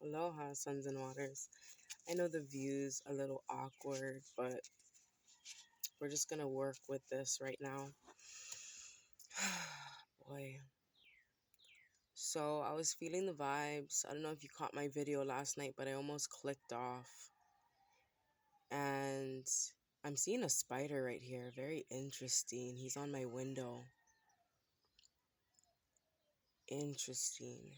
Aloha, suns and waters. I know the view's a little awkward, but we're just gonna work with this right now. Boy. So I was feeling the vibes. I don't know if you caught my video last night, but I almost clicked off. And I'm seeing a spider right here. Very interesting. He's on my window. Interesting.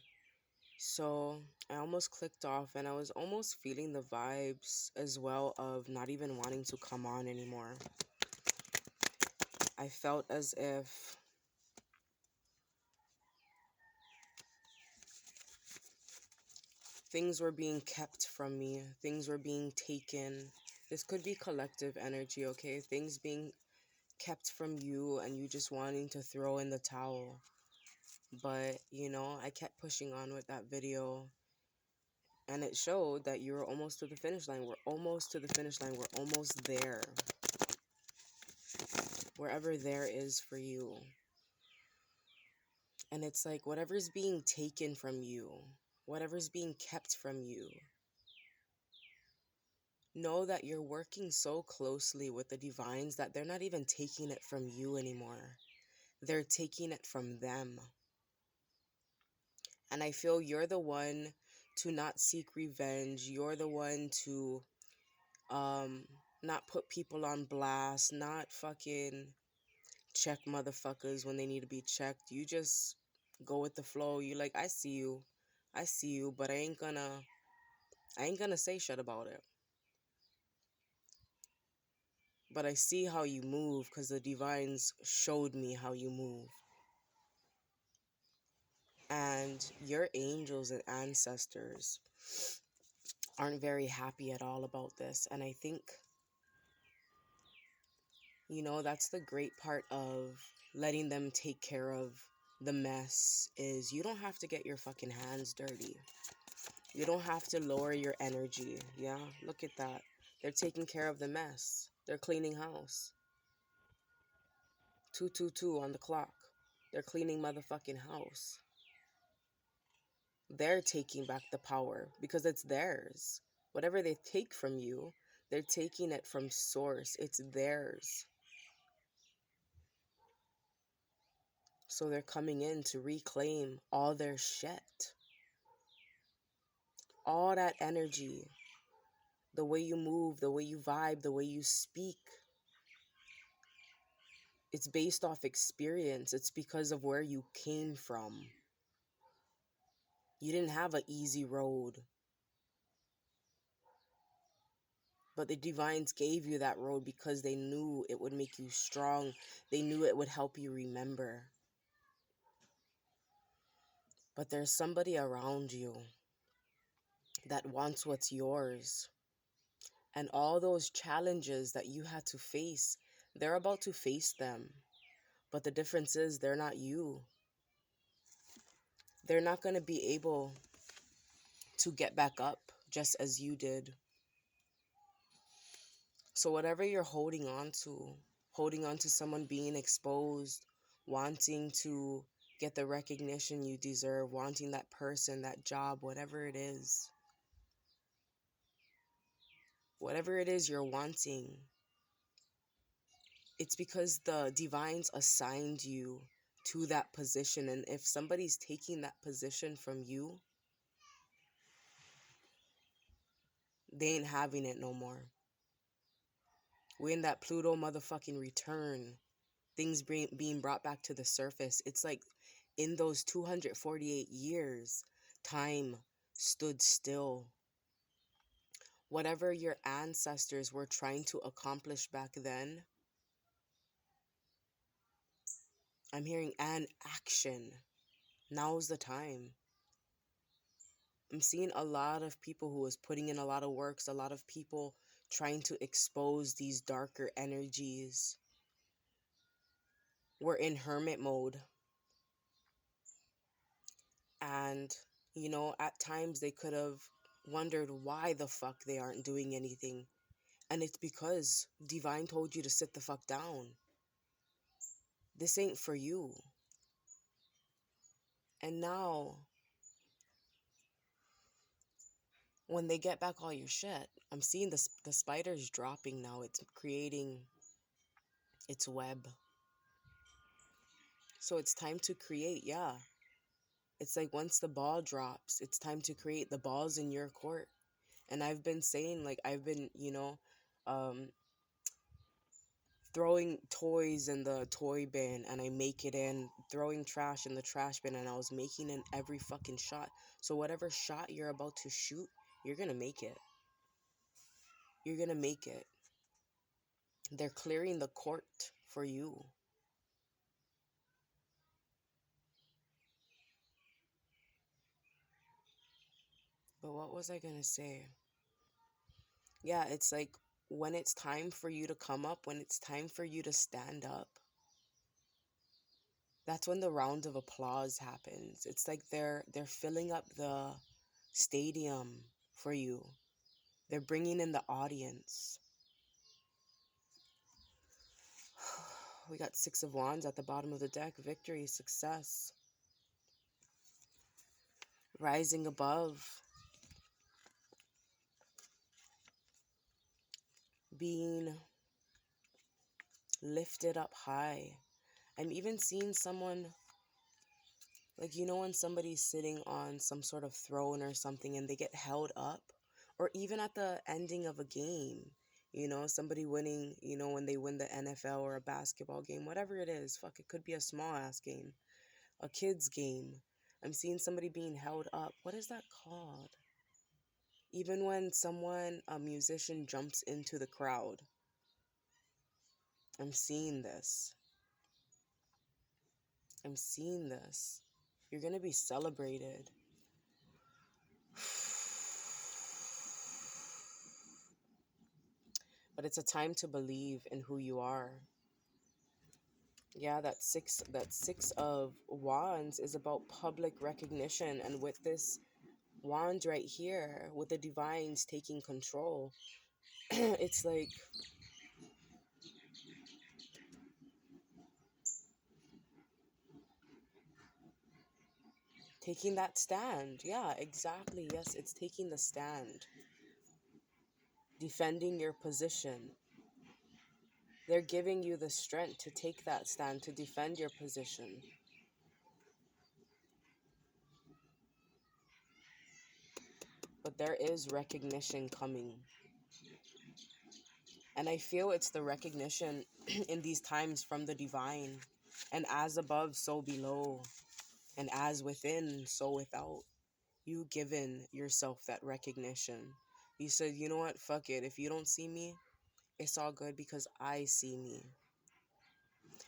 So I almost clicked off and I was almost feeling the vibes as well of not even wanting to come on anymore. I felt as if things were being kept from me, things were being taken. This could be collective energy, okay? Things being kept from you and you just wanting to throw in the towel. But, I kept pushing on with that video and it showed that you were almost to the finish line. We're almost to the finish line. We're almost there. Wherever there is for you. And it's like whatever's being taken from you, whatever's being kept from you, know that you're working so closely with the divines that they're not even taking it from you anymore. They're taking it from them. And I feel you're the one to not seek revenge. You're the one to um not put people on blast, not fucking check motherfuckers when they need to be checked. You just go with the flow. You like, I see you, but I ain't gonna say shit about it. But I see how you move because the divines showed me how you move. And your angels and ancestors aren't very happy at all about this. And I think, that's the great part of letting them take care of the mess is you don't have to get your fucking hands dirty. You don't have to lower your energy. Yeah, look at that. They're taking care of the mess. They're cleaning house. 222 on the clock. They're cleaning motherfucking house. They're taking back the power because it's theirs. Whatever they take from you, they're taking it from source. It's theirs. So they're coming in to reclaim all their shit. All that energy. The way you move, the way you vibe, the way you speak. It's based off experience. It's because of where you came from. You didn't have an easy road. But the divines gave you that road because they knew it would make you strong. They knew it would help you remember. But there's somebody around you that wants what's yours. And all those challenges that you had to face, they're about to face them. But the difference is they're not you. They're not going to be able to get back up just as you did. So whatever you're holding on to someone being exposed, wanting to get the recognition you deserve, wanting that person, that job, whatever it is you're wanting, it's because the divines assigned you to that position. And if somebody's taking that position from you, they ain't having it no more. We're in that Pluto motherfucking return. Things being brought back to the surface. It's like in those 248 years, time stood still. Whatever your ancestors were trying to accomplish back then, I'm hearing an action. Now's the time. I'm seeing a lot of people who is putting in a lot of works, a lot of people trying to expose these darker energies. We're in hermit mode. And, at times they could have wondered why the fuck they aren't doing anything. And it's because Divine told you to sit the fuck down. This ain't for you. And now, when they get back all your shit, I'm seeing the spider's dropping now. It's creating its web. So it's time to create, yeah. It's like once the ball drops, it's time to create. The ball's in your court. And I've been saying, like, I've been, um, throwing toys in the toy bin and I make it in, throwing trash in the trash bin, and I was making in every fucking shot. So whatever shot you're about to shoot, you're gonna make it. You're gonna make it. They're clearing the court for you. But what was I gonna say? Yeah, it's like when it's time for you to come up, when it's time for you to stand up, that's when the round of applause happens. It's like they're filling up the stadium for you. They're bringing in the audience. We got Six of Wands at the bottom of the deck. Victory, success, rising above, being lifted up high. I'm even seeing someone, like, when somebody's sitting on some sort of throne or something and they get held up, or even at the ending of a game, somebody winning, when they win the NFL or a basketball game, whatever it is, fuck, it could be a small ass game, a kid's game. I'm seeing somebody being held up. What is that called? Even when a musician jumps into the crowd, I'm seeing this. I'm seeing this. You're going to be celebrated. But it's a time to believe in who you are. Yeah, that six of wands is about public recognition. And with this wand right here, with the divines taking control, it's like taking that stand. Yeah, exactly. Yes, it's taking the stand. Defending your position. They're giving you the strength to take that stand, to defend your position. But there is recognition coming. And I feel it's the recognition in these times from the divine. And as above, so below. And as within, so without. You given yourself that recognition. You said, you know what, fuck it. If you don't see me, it's all good because I see me.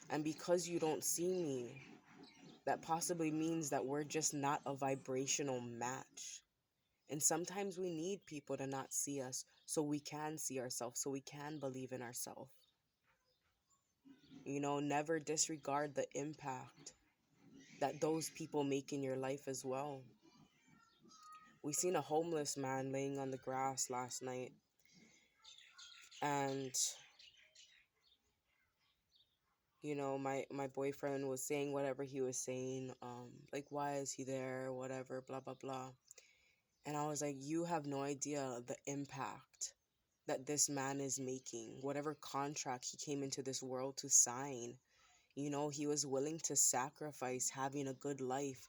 And because you don't see me, that possibly means that we're just not a vibrational match. And sometimes we need people to not see us so we can see ourselves, so we can believe in ourselves. Never disregard the impact that those people make in your life as well. We seen a homeless man laying on the grass last night. And, my boyfriend was saying whatever he was saying. Like, why is he there? Whatever, blah, blah, blah. And I was like, you have no idea the impact that this man is making. Whatever contract he came into this world to sign, he was willing to sacrifice having a good life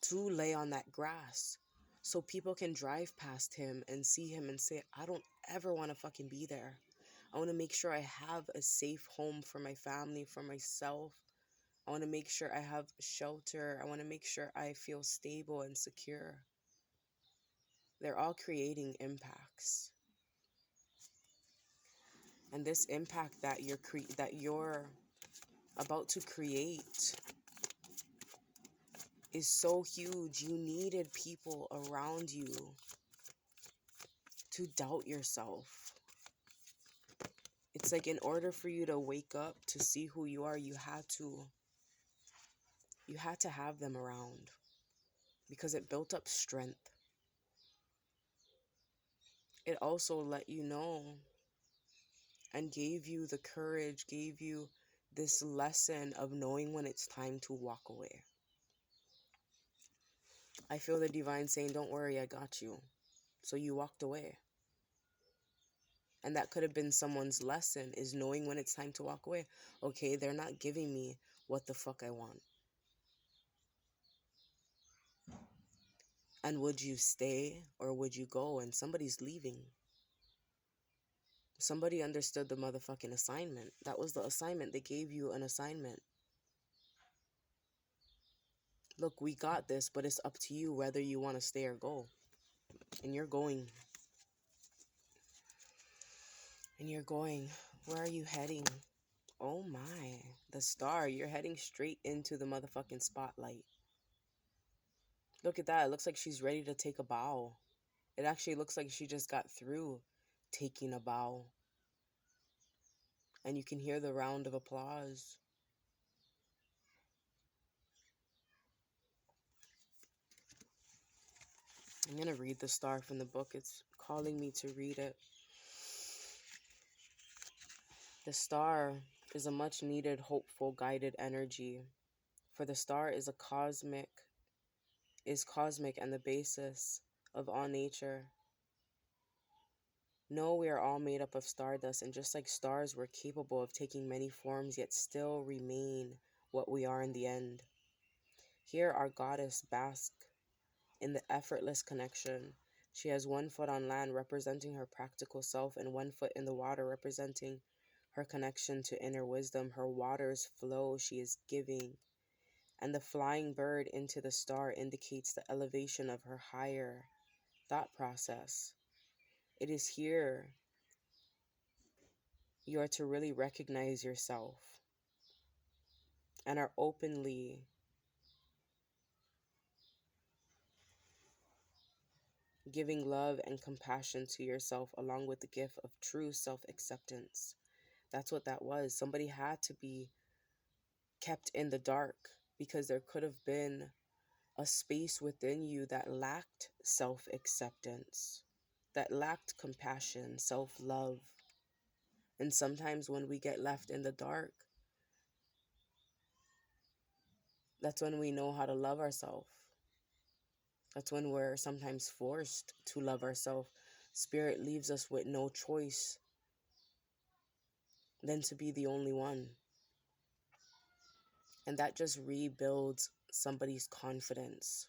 to lay on that grass so people can drive past him and see him and say, I don't ever want to fucking be there. I want to make sure I have a safe home for my family, for myself. I want to make sure I have shelter. I want to make sure I feel stable and secure. They're all creating impacts. And this impact that you're about to create is so huge. You needed people around you to doubt yourself. It's like in order for you to wake up to see who you are, you had to have them around because it built up strength. It also let you know and gave you the courage, gave you this lesson of knowing when it's time to walk away. I feel the divine saying, don't worry, I got you. So you walked away. And that could have been someone's lesson, is knowing when it's time to walk away. Okay, they're not giving me what the fuck I want. And would you stay or would you go? And somebody's leaving. Somebody understood the motherfucking assignment. That was the assignment. They gave you an assignment. Look, we got this, but it's up to you whether you want to stay or go. And you're going. And you're going. Where are you heading? Oh my. The star. You're heading straight into the motherfucking spotlight. Look at that. It looks like she's ready to take a bow. It actually looks like she just got through taking a bow. And you can hear the round of applause. I'm going to read the star from the book. It's calling me to read it. The star is a much needed, hopeful, guided energy. For the star is cosmic and the basis of all nature. No, we are all made up of stardust, and just like stars, we're capable of taking many forms, yet still remain what we are in the end. Here, our goddess basks in the effortless connection. She has one foot on land, representing her practical self, and one foot in the water, representing her connection to inner wisdom. Her waters flow, she is giving. And the flying bird into the star indicates the elevation of her higher thought process. It is here you are to really recognize yourself and are openly giving love and compassion to yourself, along with the gift of true self-acceptance. That's what that was. Somebody had to be kept in the dark because there could have been a space within you that lacked self-acceptance, that lacked compassion, self-love. And sometimes when we get left in the dark, that's when we know how to love ourselves. That's when we're sometimes forced to love ourselves. Spirit leaves us with no choice than to be the only one. And that just rebuilds somebody's confidence,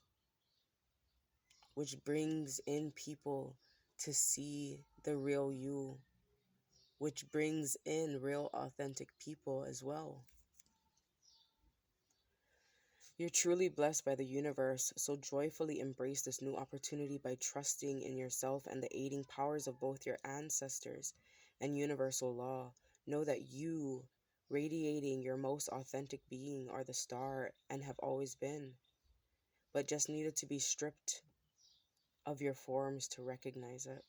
which brings in people to see the real you, which brings in real authentic people as well. You're truly blessed by the universe, so joyfully embrace this new opportunity by trusting in yourself and the aiding powers of both your ancestors and universal law. Know that you, radiating your most authentic being, are the star and have always been, but just needed to be stripped of your forms to recognize it.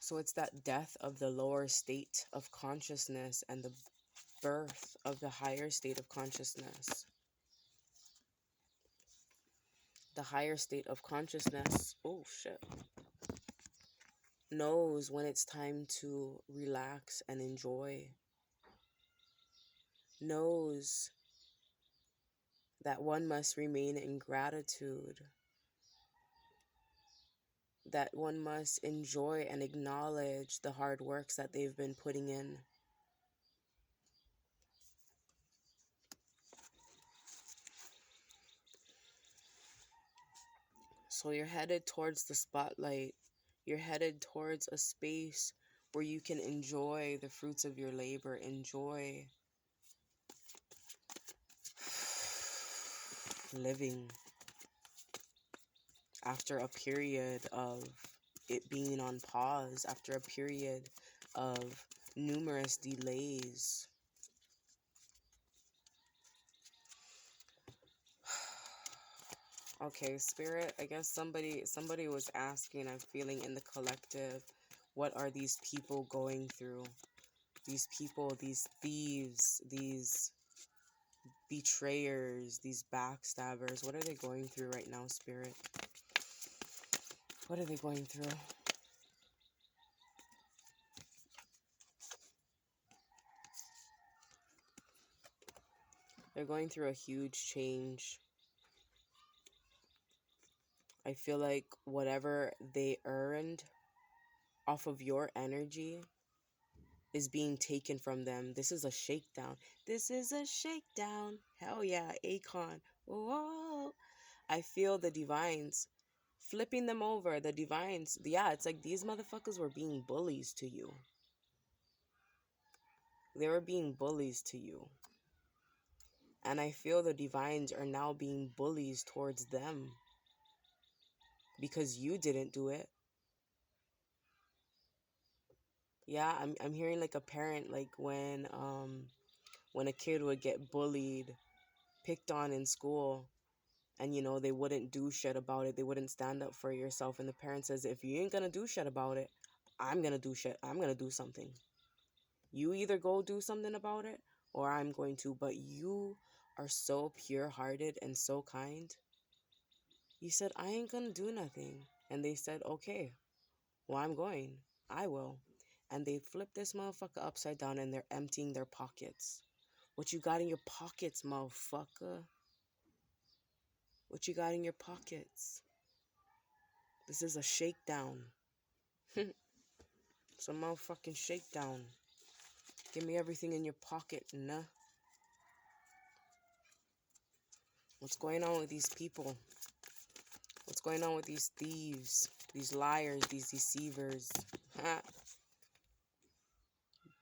So it's that death of the lower state of consciousness and the birth of the higher state of consciousness. The higher state of consciousness, oh shit, knows when it's time to relax and enjoy. Knows that one must remain in gratitude. That one must enjoy and acknowledge the hard works that they've been putting in. So you're headed towards the spotlight. You're headed towards a space where you can enjoy the fruits of your labor, enjoy living after a period of it being on pause, after a period of numerous delays. Okay, Spirit, I guess somebody was asking, I'm feeling in the collective, what are these people going through? These people, these thieves, these betrayers, these backstabbers, what are they going through right now, Spirit? What are they going through? They're going through a huge change. I feel like whatever they earned off of your energy is being taken from them. This is a shakedown. This is a shakedown. Hell yeah, Akon. Whoa. I feel the divines flipping them over. The divines, yeah, it's like these motherfuckers were being bullies to you. They were being bullies to you. And I feel the divines are now being bullies towards them because you didn't do it. Yeah, I'm hearing like a parent, like when a kid would get bullied, picked on in school, and they wouldn't do shit about it. They wouldn't stand up for yourself, and the parent says, if you ain't gonna do shit about it, I'm gonna do shit. I'm gonna do something. You either go do something about it or I'm going to. But you are so pure hearted and so kind. You said, I ain't gonna do nothing. And they said, okay, well, I'm going. I will. And they flip this motherfucker upside down and they're emptying their pockets. What you got in your pockets, motherfucker? What you got in your pockets? This is a shakedown. It's a motherfucking shakedown. Give me everything in your pocket, nah. What's going on with these people? What's going on with these thieves? These liars, these deceivers? Ha.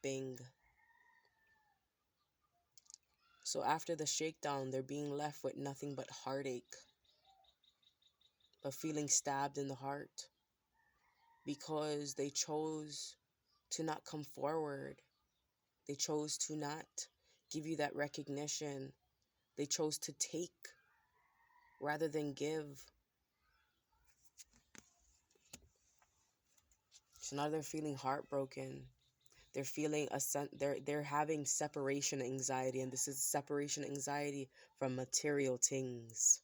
Bing. So after the shakedown, they're being left with nothing but heartache. But feeling stabbed in the heart. Because they chose to not come forward. They chose to not give you that recognition. They chose to take rather than give. So now they're feeling heartbroken. They're feeling they're having separation anxiety, and this is separation anxiety from material things.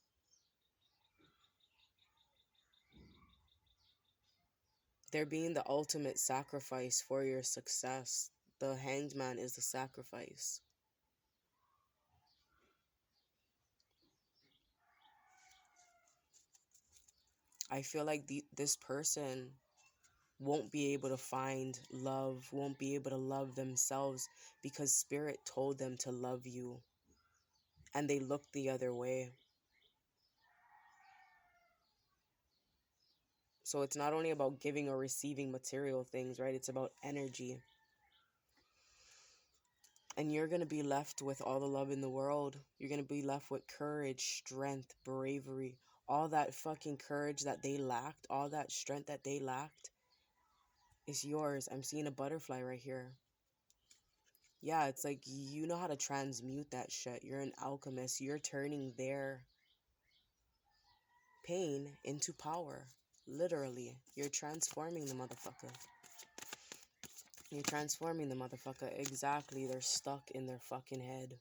They're being the ultimate sacrifice for your success. The hanged man is the sacrifice. I feel like this person won't be able to find love, won't be able to love themselves because spirit told them to love you and they looked the other way. So it's not only about giving or receiving material things, right? It's about energy. And you're going to be left with all the love in the world. You're going to be left with courage, strength, bravery, all that fucking courage that they lacked, all that strength that they lacked is yours. I'm seeing a butterfly right here. Yeah, it's like you know how to transmute that shit. You're an alchemist. You're turning their pain into power. Literally. You're transforming the motherfucker. You're transforming the motherfucker. Exactly. They're stuck in their fucking head.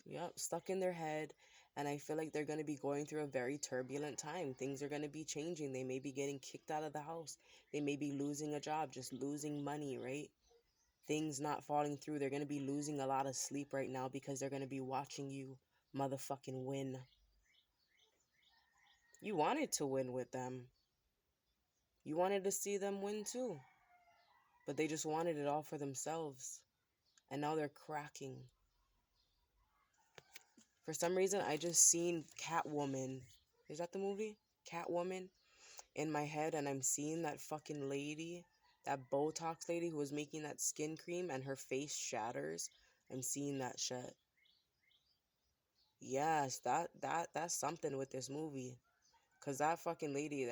Yep, stuck in their head. And I feel like they're going to be going through a very turbulent time. Things are going to be changing. They may be getting kicked out of the house. They may be losing a job, just losing money, right? Things not falling through. They're going to be losing a lot of sleep right now because they're going to be watching you motherfucking win. You wanted to win with them. You wanted to see them win too. But they just wanted it all for themselves. And now they're cracking. For some reason, I just seen Catwoman. Is that the movie? Catwoman in my head, and I'm seeing that fucking lady, that Botox lady who was making that skin cream and her face shatters. I'm seeing that shit. Yes, that's something with this movie. Cause that fucking lady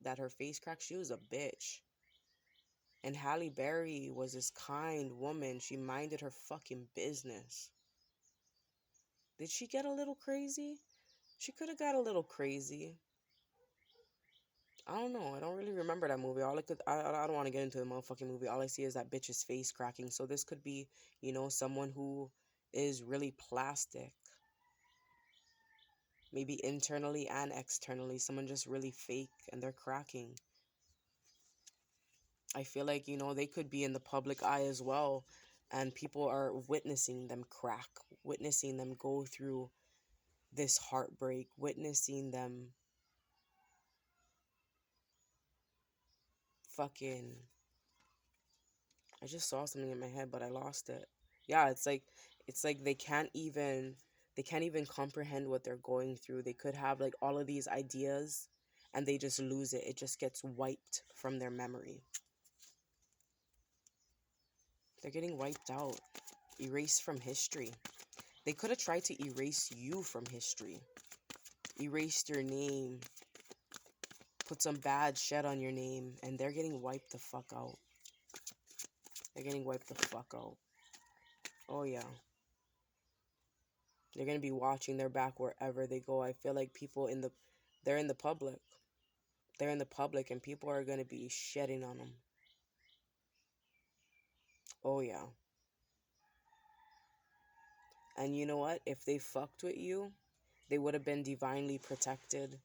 that her face cracked, she was a bitch. And Halle Berry was this kind woman. She minded her fucking business. Did she get a little crazy? She could have got a little crazy. I don't know. I don't really remember that movie. I don't want to get into the motherfucking movie. All I see is that bitch's face cracking. So this could be, someone who is really plastic. Maybe internally and externally. Someone just really fake and they're cracking. I feel like, they could be in the public eye as well. And people are witnessing them crack, witnessing them go through this heartbreak, witnessing them fucking. I just saw something in my head, but I lost it. Yeah, it's like they can't even comprehend what they're going through. They could have like all of these ideas and they just lose it. It just gets wiped from their memory. They're getting wiped out, erased from history. They could have tried to erase you from history. Erased your name, put some bad shit on your name, and they're getting wiped the fuck out. They're getting wiped the fuck out. Oh yeah. They're gonna be watching their back wherever they go. I feel like they're in the public. They're in the public and people are gonna be shedding on them. Oh yeah. And you know what? If they fucked with you, they would have been divinely protected.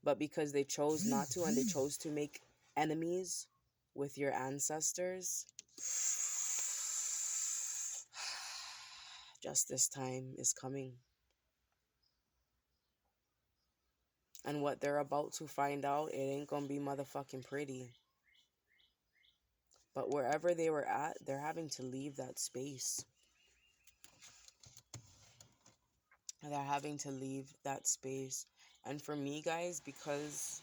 But because they chose not to and they chose to make enemies with your ancestors, justice time is coming. And what they're about to find out, it ain't gonna be motherfucking pretty. But wherever they were at, they're having to leave that space. They're having to leave that space. And for me, guys, because,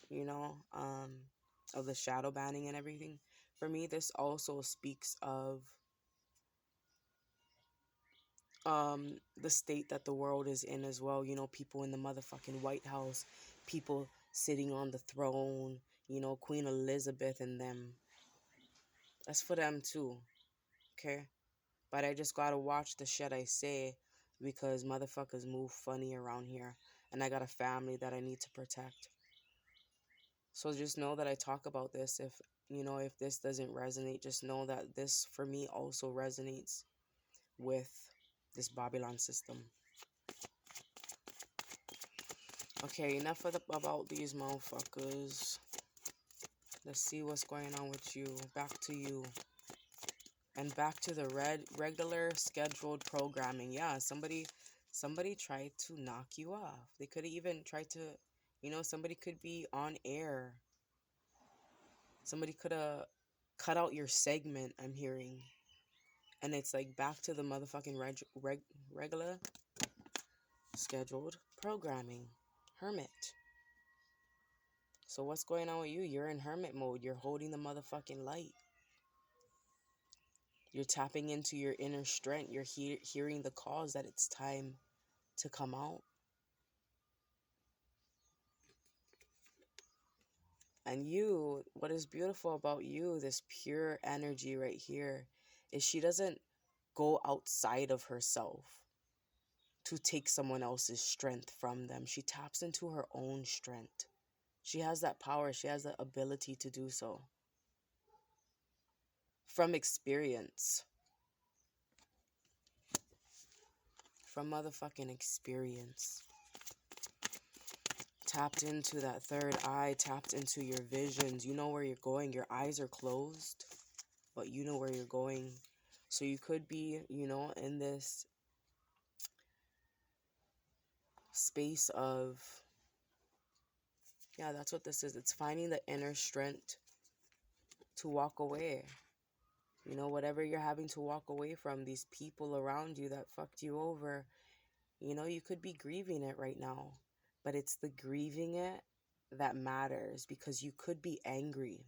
of the shadow banning and everything, for me, this also speaks of the state that the world is in as well. People in the motherfucking White House, people sitting on the throne, Queen Elizabeth and them. That's for them too, okay? But I just gotta watch the shit I say because motherfuckers move funny around here. And I got a family that I need to protect. So just know that I talk about this. If this doesn't resonate, just know that this for me also resonates with this Babylon system. Okay, enough about these motherfuckers. Let's see what's going on with you. Back to you. And back to the regular scheduled programming. Yeah, somebody tried to knock you off. They could even try to, somebody could be on air. Somebody could have cut out your segment, I'm hearing. And it's like back to the motherfucking regular scheduled programming. Hermit. So what's going on with you? You're in hermit mode. You're holding the motherfucking light. You're tapping into your inner strength. You're hearing the calls that it's time to come out. And you, what is beautiful about you, this pure energy right here, is she doesn't go outside of herself to take someone else's strength from them. She taps into her own strength. She has that power. She has the ability to do so. From experience. From motherfucking experience. Tapped into that third eye, tapped into your visions. You know where you're going. Your eyes are closed, but you know where you're going. So you could be, in this space of, yeah, that's what this is. It's finding the inner strength to walk away. Whatever you're having to walk away from, these people around you that fucked you over, you could be grieving it right now. But it's the grieving it that matters, because you could be angry.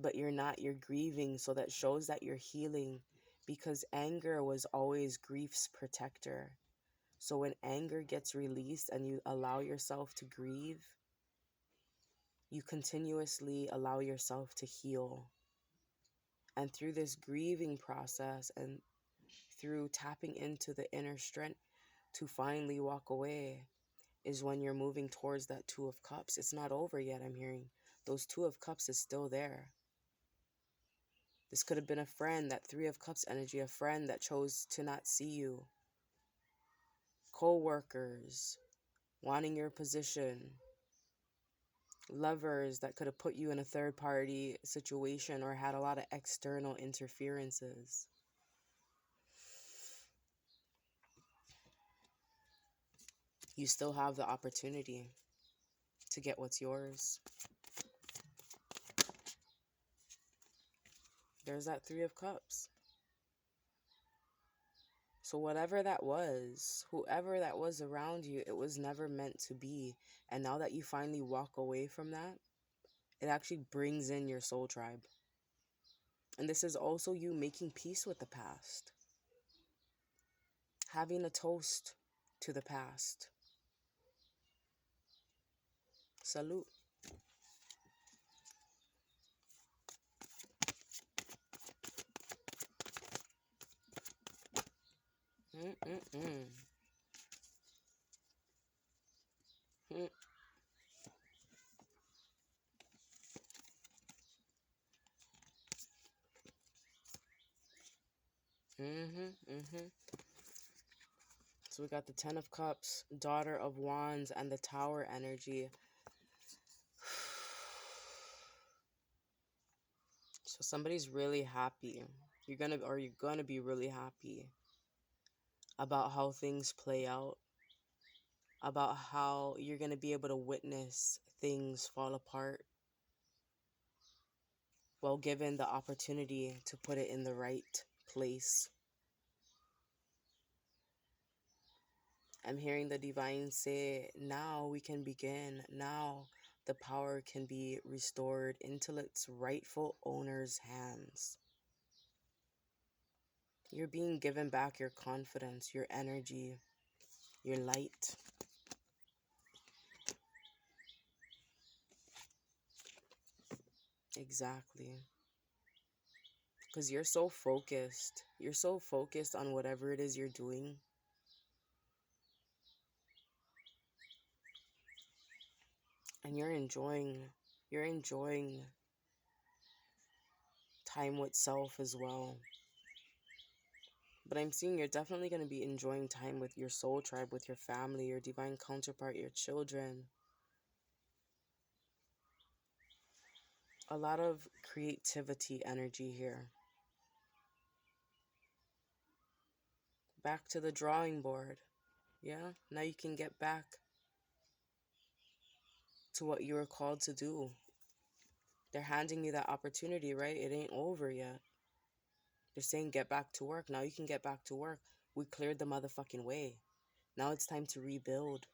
But you're not. You're grieving, so that shows that you're healing, because anger was always grief's protector. So when anger gets released and you allow yourself to grieve, you continuously allow yourself to heal. And through this grieving process and through tapping into the inner strength to finally walk away is when you're moving towards that Two of Cups. It's not over yet, I'm hearing. Those Two of Cups is still there. This could have been a friend, that Three of Cups energy, a friend that chose to not see you. Co-workers wanting your position. Levers that could have put you in a third party situation or had a lot of external interferences. You still have the opportunity to get what's yours. There's that Three of Cups. So whatever that was, whoever that was around you, it was never meant to be. And now that you finally walk away from that, it actually brings in your soul tribe. And this is also you making peace with the past. Having a toast to the past. Salute. Mm-mm-mm. Mm. Mm-hmm. So we got the Ten of Cups, Daughter of Wands, and the Tower energy. So somebody's really happy. You're gonna be really happy about how things play out, about how you're gonna be able to witness things fall apart, while given the opportunity to put it in the right place. I'm hearing the divine say, now we can begin. Now the power can be restored into its rightful owner's hands. You're being given back your confidence, your energy, your light. Exactly. Because you're so focused. You're so focused on whatever it is you're doing. And you're enjoying time with self as well. But I'm seeing you're definitely going to be enjoying time with your soul tribe, with your family, your divine counterpart, your children. A lot of creativity energy here. Back to the drawing board. Yeah, now you can get back to what you were called to do. They're handing you that opportunity, right? It ain't over yet. They're saying get back to work. Now you can get back to work. We cleared the motherfucking way. Now it's time to rebuild.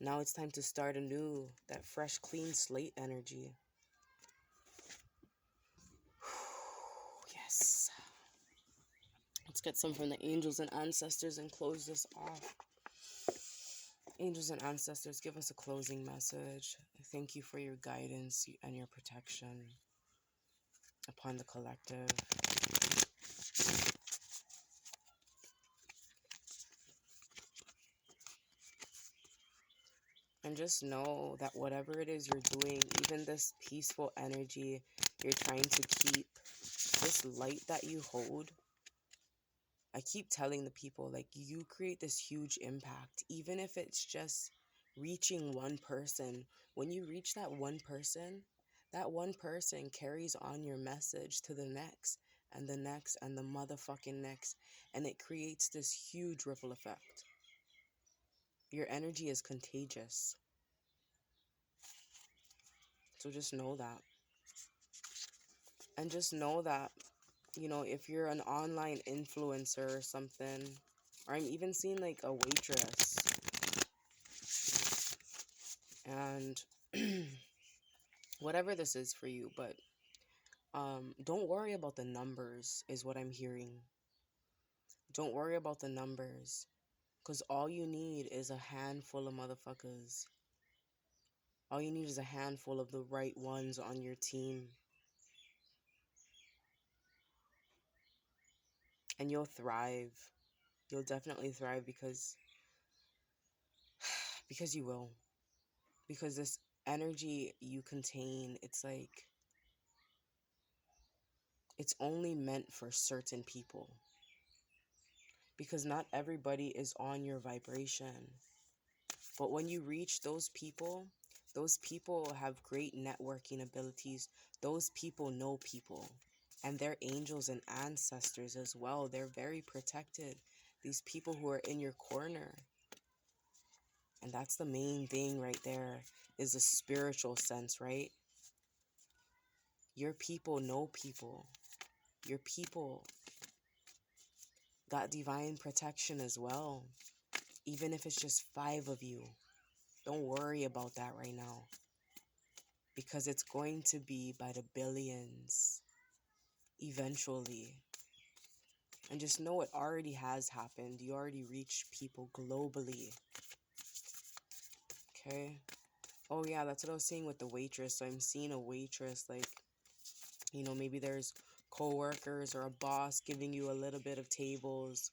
Now it's time to start anew. That fresh, clean slate energy. Yes. Let's get some from the angels and ancestors and close this off. Angels and ancestors, give us a closing message. Thank you for your guidance and your protection upon the collective. And just know that whatever it is you're doing, even this peaceful energy you're trying to keep, this light that you hold, I keep telling the people, like, you create this huge impact, even if it's just reaching one person. When you reach that one person carries on your message to the next and the next and the motherfucking next. And it creates this huge ripple effect. Your energy is contagious. So just know that. And just know that, if you're an online influencer or something, or I'm even seeing like a waitress, and whatever this is for you, but don't worry about the numbers is what I'm hearing. Don't worry about the numbers, because all you need is a handful of motherfuckers. All you need is a handful of the right ones on your team, and you'll thrive. You'll definitely thrive because you will. Because this energy you contain, it's like it's only meant for certain people, because not everybody is on your vibration. But when you reach those people, Those people have great networking abilities. Those people know people. And they're angels and ancestors as well. They're very protected. These people who are in your corner. And that's the main thing right there, is the spiritual sense, right? Your people know people. Your people got divine protection as well. Even if it's just 5 of you. Don't worry about that right now. Because it's going to be by the billions eventually. And just know it already has happened. You already reached people globally. Okay? Oh yeah, that's what I was saying with the waitress. So I'm seeing a waitress, like, maybe there's co-workers or a boss giving you a little bit of tables.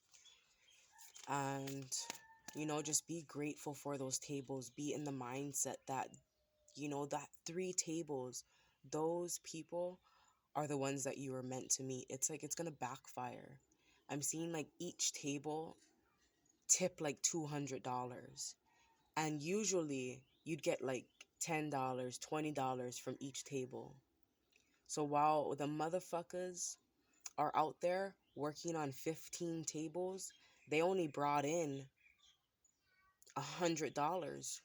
And, just be grateful for those tables. Be in the mindset that, that 3 tables, those people are the ones that you were meant to meet. It's like it's gonna backfire. I'm seeing like each table tip like $200. And usually you'd get like $10, $20 from each table. So while the motherfuckers are out there working on 15 tables, they only brought in $100.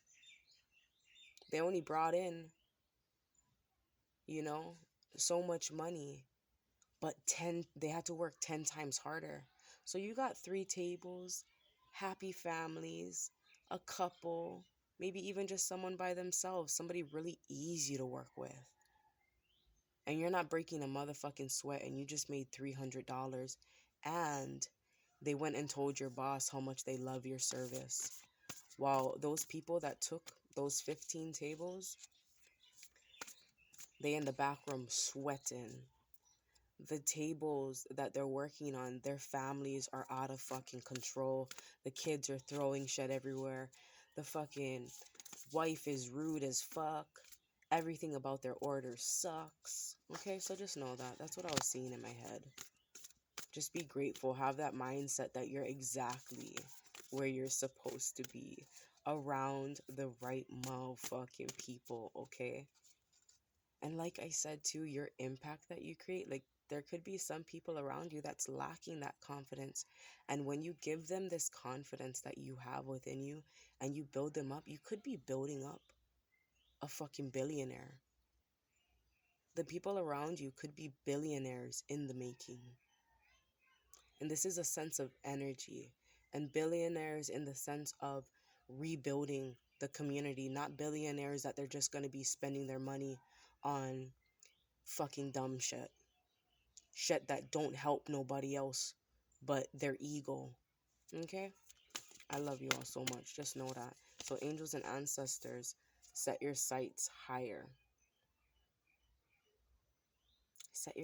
They only brought in, you know, so much money. But they had to work 10 times harder. So you got 3 tables, happy families, a couple, maybe even just someone by themselves, somebody really easy to work with. And you're not breaking a motherfucking sweat, and you just made $300. And they went and told your boss how much they love your service. While those people that took those 15 tables, they in the back room sweating. The tables that they're working on, their families are out of fucking control. The kids are throwing shit everywhere. The fucking wife is rude as fuck. Everything about their order sucks. Okay, so just know that. That's what I was seeing in my head. Just be grateful. Have that mindset that you're exactly where you're supposed to be. Around the right motherfucking people, okay? And like I said too, your impact that you create, like there could be some people around you that's lacking that confidence. And when you give them this confidence that you have within you and you build them up, you could be building up a fucking billionaire. The people around you could be billionaires in the making. And this is a sense of energy. And billionaires in the sense of rebuilding the community, not billionaires that they're just going to be spending their money on fucking dumb shit. Shit that don't help nobody else but their ego. Okay? I love you all so much. Just know that. So angels and ancestors, set your sights higher.